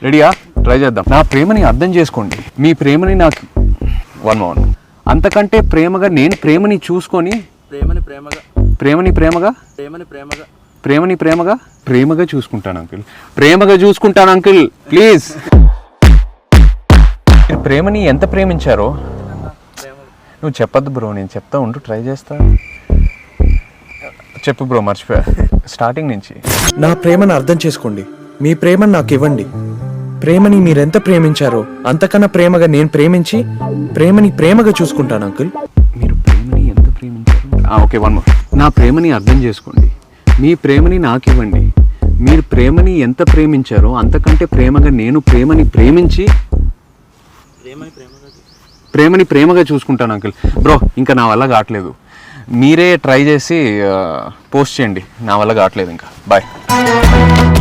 రెడీయా? ట్రై చేద్దాం. నా ప్రేమని అర్థం చేసుకోండి. మీ ప్రేమని నాకు వన్ అంతకంటే ప్రేమగా నేను ప్రేమని చూసుకొని ప్రేమగా చూసుకుంటాను అంకుల్. ప్రేమగా చూసుకుంటాను అంకుల్, ప్లీజ్. మీరు ప్రేమని ఎంత ప్రేమించారో నువ్వు చెప్పద్దు బ్రో, నేను చెప్తా ఉంటూ ట్రై చేస్తా. చెప్పు బ్రో, మర్చిపోయా స్టార్టింగ్ నుంచి. నా ప్రేమను అర్థం చేసుకోండి. మీ ప్రేమను నాకు ఇవ్వండి. ప్రేమని మీరెంత ప్రేమించారో అంతకన్నా ప్రేమగా నేను ప్రేమించి ప్రేమని ప్రేమగా చూసుకుంటాను అంకుల్. మీరు ప్రేమని ఎంత ప్రేమించారు? Okay, one more. నా ప్రేమని అర్థం చేసుకోండి. మీ ప్రేమని నాకు ఇవ్వండి. మీరు ప్రేమని ఎంత ప్రేమించారో అంతకంటే ప్రేమగా నేను ప్రేమని ప్రేమించి ప్రేమగా చూసుకుంటాను అంకుల్. బ్రో, ఇంకా నా వల్ల కావట్లేదు. మీరే ట్రై చేసి పోస్ట్ చేయండి. నా వల్ల కావట్లేదు ఇంకా. బాయ్.